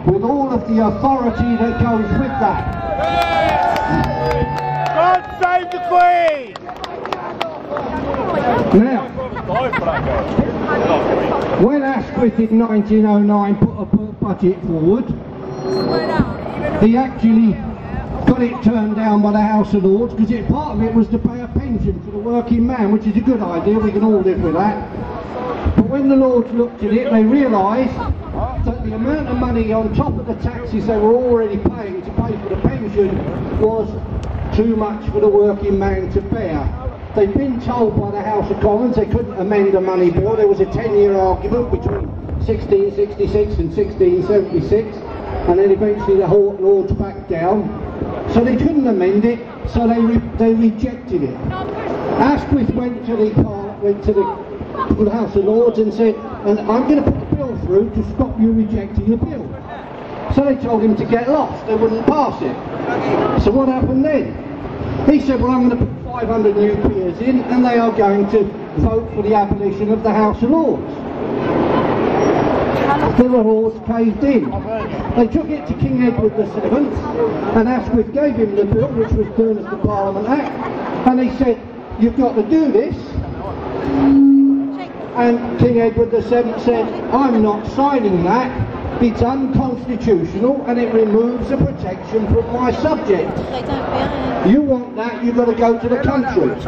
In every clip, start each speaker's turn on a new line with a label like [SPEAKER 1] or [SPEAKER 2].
[SPEAKER 1] with all of the authority that goes with that.
[SPEAKER 2] God save the Queen!
[SPEAKER 1] Now, when Asquith in 1909 put a budget forward, he actually got it turned down by the House of Lords because part of it was to pay a pension for the working man, which is a good idea, we can all live with that. But when the Lords looked at it, they realised that the amount of money on top of the taxes they were already paying to pay for the pension was too much for the working man to bear. They'd been told by the House of Commons they couldn't amend the money bill. There was a 10-year argument between 1666 and 1676, and then eventually the Lords backed down. So they couldn't amend it, so they rejected it. Asquith went to the House of Lords and said, and I'm going to put the bill through to stop you rejecting the bill. So they told him to get lost, they wouldn't pass it. So what happened then? He said, well, I'm going to put 500 new peers in and they are going to vote for the abolition of the House of Lords. The Lords caved in. They took it to King Edward VII and Asquith gave him the bill, which was known as the Parliament Act, and he said, you've got to do this. And King Edward VII said, I'm not signing that, it's unconstitutional and it removes the protection from my subjects. You want that, you've got to go to the country.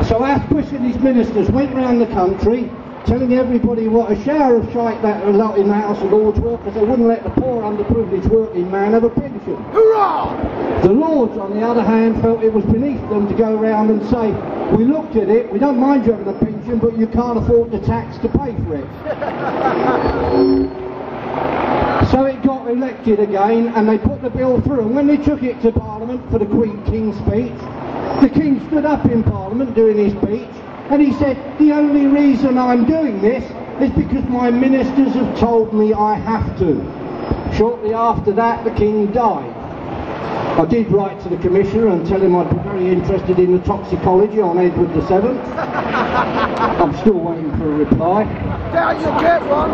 [SPEAKER 1] So Asquith and his ministers went round the country telling everybody what a shower of shite that a lot in the House of Lords were, because they wouldn't let the poor underprivileged working man have a pension. Hurrah! The Lords, on the other hand, felt it was beneath them to go around and say, we looked at it, we don't mind you having a pension, but you can't afford the tax to pay for it. So it got elected again, and they put the bill through, and when they took it to Parliament for the King's speech, the King stood up in Parliament doing his speech, and he said, the only reason I'm doing this is because my ministers have told me I have to. Shortly after that, the King died. I did write to the Commissioner and tell him I'd be very interested in the toxicology on Edward VII. I'm still waiting for a reply.
[SPEAKER 2] Yeah, you'll get one.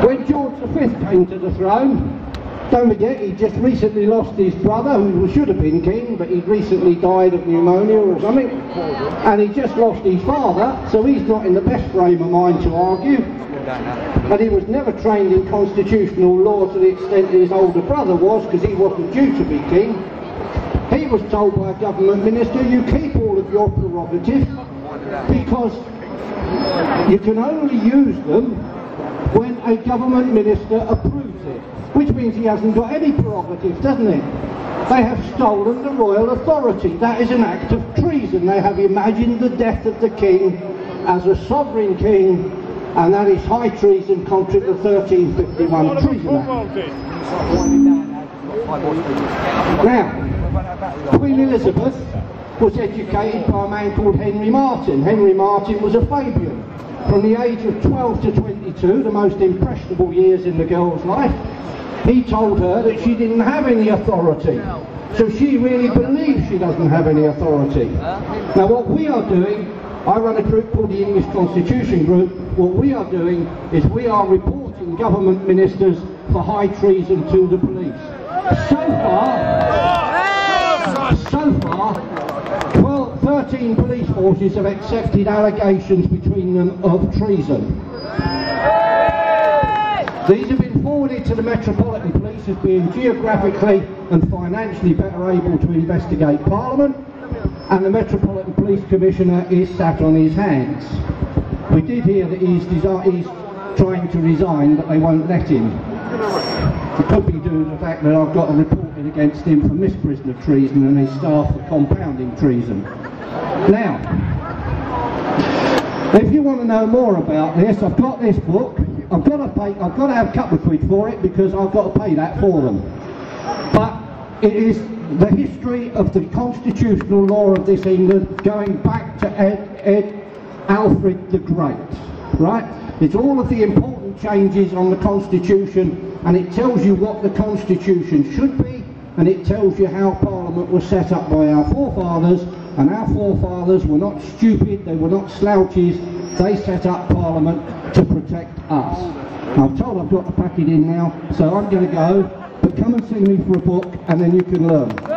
[SPEAKER 1] When George V came to the throne, don't forget, he just recently lost his brother, who should have been king, but he'd recently died of pneumonia or something, and he just lost his father, so he's not in the best frame of mind to argue. But he was never trained in constitutional law to the extent that his older brother was, because he wasn't due to be king. He was told by a government minister, you keep all of your prerogatives, because you can only use them when a government minister approves it. Which means he hasn't got any prerogatives, doesn't he? They have stolen the royal authority. That is an act of treason. They have imagined the death of the king as a sovereign king, and that is high treason contrary to the 1351 Treason Act. Now, Queen Elizabeth was educated by a man called Henry Martin. Henry Martin was a Fabian. From the age of 12 to 22, the most impressionable years in the girl's life, he told her that she didn't have any authority. So she really believes she doesn't have any authority. Now what we are doing, I run a group called the English Constitution Group, what we are doing is we are reporting government ministers for high treason to the police. So far, 13 police forces have accepted allegations between them of treason. These have been forwarded to the Metropolitan Police as being geographically and financially better able to investigate Parliament, and the Metropolitan Police Commissioner is sat on his hands. We did hear that he's trying to resign, but they won't let him. It could be due to the fact that I've got a report in against him for misprision of treason and his staff for compounding treason. Now, if you want to know more about this, I've got this book. I've got to have a couple of quid for it because I've got to pay that for them. But it is the history of the constitutional law of this England going back to Alfred the Great, right? It's all of the important changes on the Constitution, and it tells you what the Constitution should be, and it tells you how Parliament was set up by our forefathers and our forefathers were not stupid, they were not slouches, they set up Parliament to protect us. I'm told I've got to pack it in now, so I'm going to go, but come and see me for a book and then you can learn.